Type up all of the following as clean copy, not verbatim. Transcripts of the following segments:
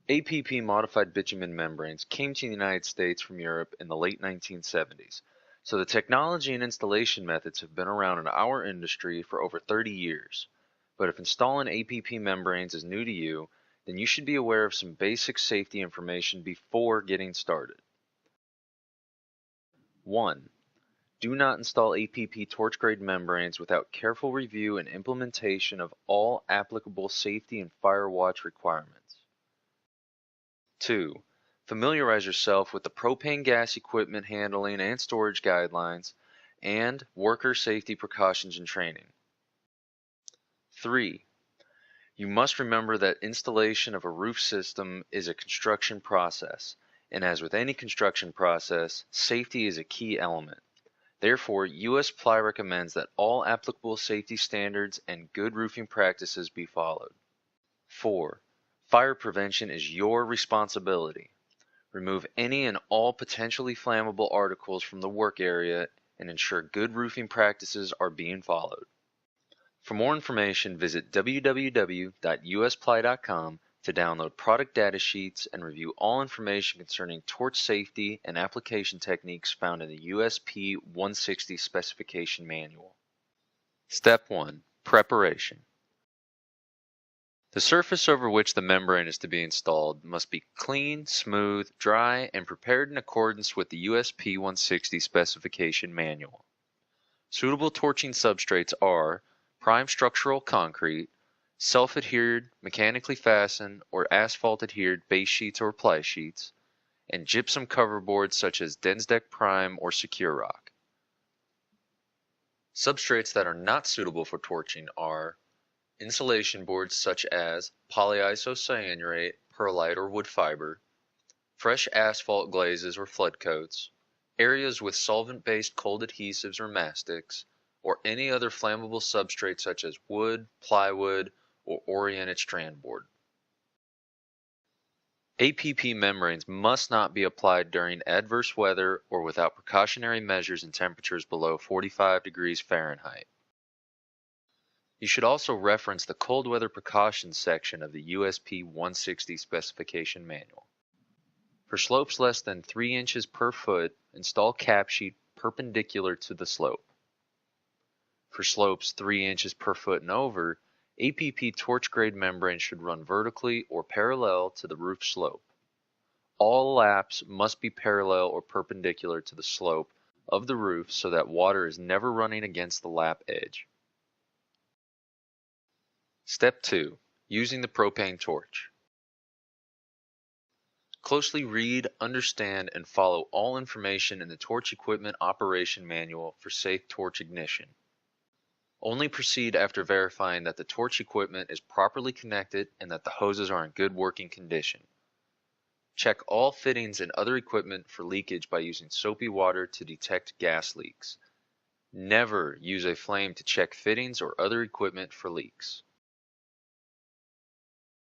APP modified bitumen membranes came to the United States from Europe in the late 1970s, so the technology and installation methods have been around in our industry for over 30 years. But if installing APP membranes is new to you, then you should be aware of some basic safety information before getting started. 1. Do not install APP torch grade membranes without careful review and implementation of all applicable safety and fire watch requirements. 2. Familiarize yourself with the propane gas equipment handling and storage guidelines and worker safety precautions and training. 3. You must remember that installation of a roof system is a construction process, and as with any construction process, safety is a key element. Therefore, U.S. PLY recommends that all applicable safety standards and good roofing practices be followed. 4. Fire prevention is your responsibility. Remove any and all potentially flammable articles from the work area and ensure good roofing practices are being followed. For more information, visit www.usply.com to download product data sheets and review all information concerning torch safety and application techniques found in the USP 160 specification manual. Step 1. Preparation. The surface over which the membrane is to be installed must be clean, smooth, dry, and prepared in accordance with the USP 160 specification manual. Suitable torching substrates are prime structural concrete, self-adhered, mechanically fastened, or asphalt-adhered base sheets or ply sheets, and gypsum cover boards such as Densdeck Prime or Secure Rock. Substrates that are not suitable for torching are insulation boards such as polyisocyanurate, perlite, or wood fiber, fresh asphalt glazes or flood coats, areas with solvent-based cold adhesives or mastics, or any other flammable substrate such as wood, plywood, or oriented strand board. APP membranes must not be applied during adverse weather or without precautionary measures in temperatures below 45 degrees Fahrenheit. You should also reference the cold weather precautions section of the USP 160 specification manual. For slopes less than 3 inches per foot, install cap sheet perpendicular to the slope. For slopes 3 inches per foot and over, APP torch grade membrane should run vertically or parallel to the roof slope. All laps must be parallel or perpendicular to the slope of the roof so that water is never running against the lap edge. Step 2. Using the propane torch. Closely read, understand, and follow all information in the torch equipment operation manual for safe torch ignition. Only proceed after verifying that the torch equipment is properly connected and that the hoses are in good working condition. Check all fittings and other equipment for leakage by using soapy water to detect gas leaks. Never use a flame to check fittings or other equipment for leaks.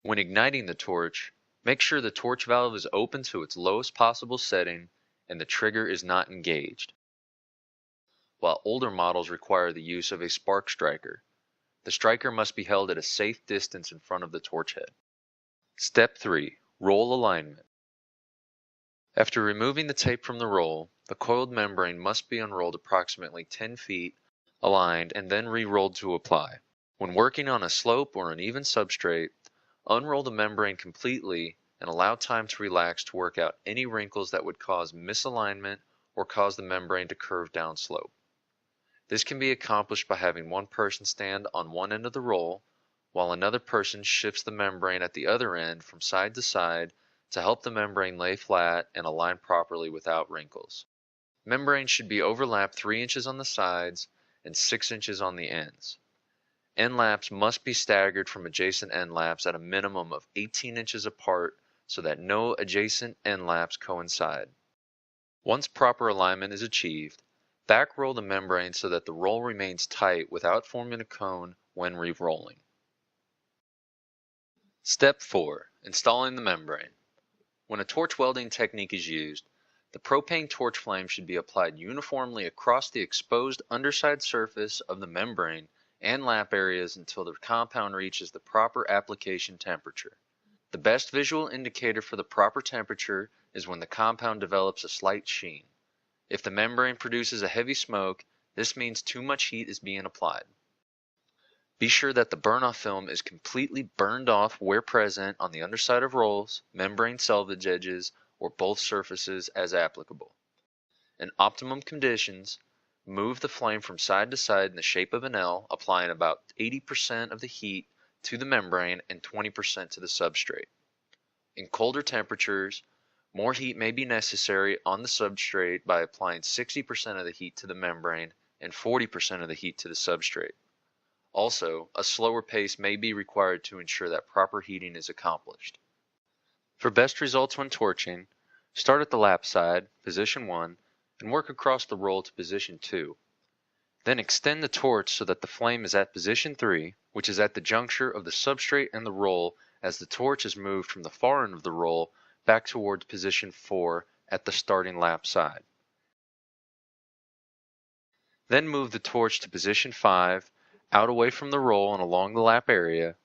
When igniting the torch, make sure the torch valve is open to its lowest possible setting and the trigger is not engaged. While older models require the use of a spark striker, the striker must be held at a safe distance in front of the torch head. Step 3. Roll alignment. After removing the tape from the roll, the coiled membrane must be unrolled approximately 10 feet, aligned, and then re-rolled to apply. When working on a slope or an even substrate, unroll the membrane completely and allow time to relax to work out any wrinkles that would cause misalignment or cause the membrane to curve down slope. This can be accomplished by having one person stand on one end of the roll, while another person shifts the membrane at the other end from side to side to help the membrane lay flat and align properly without wrinkles. Membrane should be overlapped 3 inches on the sides and 6 inches on the ends. End laps must be staggered from adjacent end laps at a minimum of 18 inches apart so that no adjacent end laps coincide. Once proper alignment is achieved, back roll the membrane so that the roll remains tight without forming a cone when re-rolling. Step 4. Installing the membrane. When a torch welding technique is used, the propane torch flame should be applied uniformly across the exposed underside surface of the membrane and lap areas until the compound reaches the proper application temperature. The best visual indicator for the proper temperature is when the compound develops a slight sheen. If the membrane produces a heavy smoke, this means too much heat is being applied. Be sure that the burn-off film is completely burned off where present on the underside of rolls, membrane selvage edges, or both surfaces as applicable. In optimum conditions, move the flame from side to side in the shape of an L, applying about 80% of the heat to the membrane and 20% to the substrate. In colder temperatures, more heat may be necessary on the substrate by applying 60% of the heat to the membrane and 40% of the heat to the substrate. Also, a slower pace may be required to ensure that proper heating is accomplished. For best results when torching, start at the lap side, position 1, and work across the roll to position 2. Then extend the torch so that the flame is at position 3, which is at the juncture of the substrate and the roll as the torch is moved from the far end of the roll back towards position 4 at the starting lap side. Then move the torch to position 5, out away from the roll and along the lap area,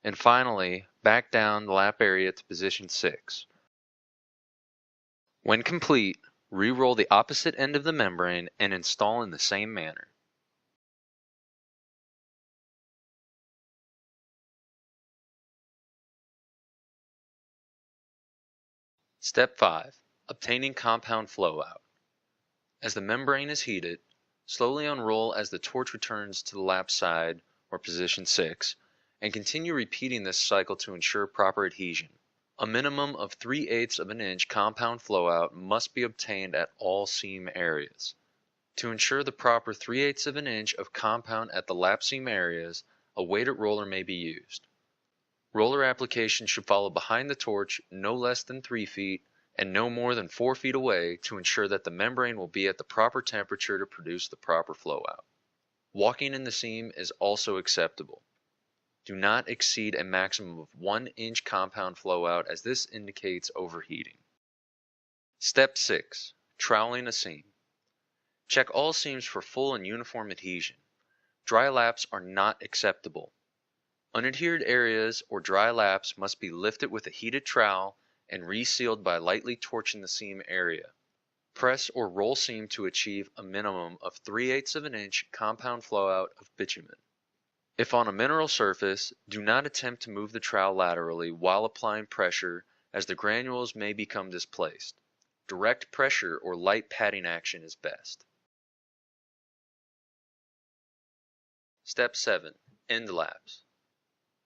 and finally back down the lap area to position 6. When complete, re-roll the opposite end of the membrane and install in the same manner. Step 5. Obtaining compound flow out. As the membrane is heated, slowly unroll as the torch returns to the lap side or position 6, and continue repeating this cycle to ensure proper adhesion. A minimum of 3/8 of an inch compound flow out must be obtained at all seam areas. To ensure the proper 3/8 of an inch of compound at the lap seam areas, a weighted roller may be used. Roller application should follow behind the torch no less than 3 feet and no more than 4 feet away to ensure that the membrane will be at the proper temperature to produce the proper flow out. Walking in the seam is also acceptable. Do not exceed a maximum of 1 inch compound flow out as this indicates overheating. Step 6. Troweling a seam. Check all seams for full and uniform adhesion. Dry laps are not acceptable. Unadhered areas or dry laps must be lifted with a heated trowel and resealed by lightly torching the seam area. Press or roll seam to achieve a minimum of 3/8 of an inch compound flow out of bitumen. If on a mineral surface, do not attempt to move the trowel laterally while applying pressure as the granules may become displaced. Direct pressure or light patting action is best. Step 7. End laps.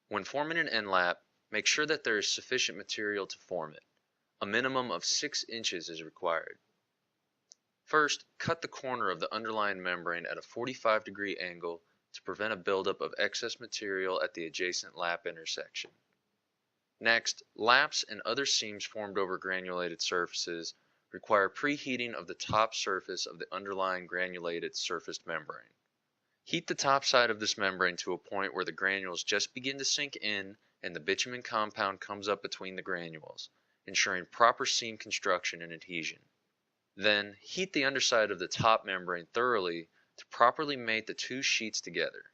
When forming an end lap, make sure that there is sufficient material to form it. A minimum of 6 inches is required. First, cut the corner of the underlying membrane at a 45-degree angle to prevent a buildup of excess material at the adjacent lap intersection. Next, laps and other seams formed over granulated surfaces require preheating of the top surface of the underlying granulated surfaced membrane. Heat the top side of this membrane to a point where the granules just begin to sink in and the bitumen compound comes up between the granules, ensuring proper seam construction and adhesion. Then, heat the underside of the top membrane thoroughly to properly mate the two sheets together.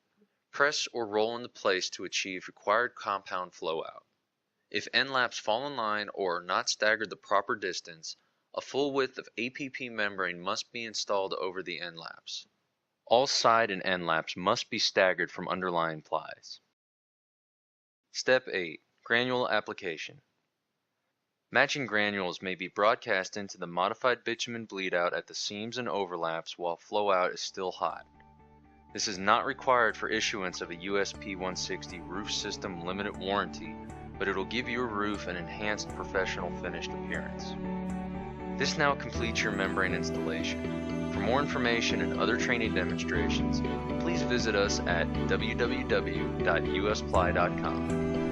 Press or roll into place to achieve required compound flow out. If end laps fall in line or are not staggered the proper distance, a full width of APP membrane must be installed over the end laps. All side and end laps must be staggered from underlying plies. Step 8. Granule application. Matching granules may be broadcast into the modified bitumen bleed out at the seams and overlaps while flow out is still hot. This is not required for issuance of a USP 160 roof system limited warranty, but it will give your roof an enhanced professional finished appearance. This now completes your membrane installation. For more information and other training demonstrations, please visit us at www.usply.com.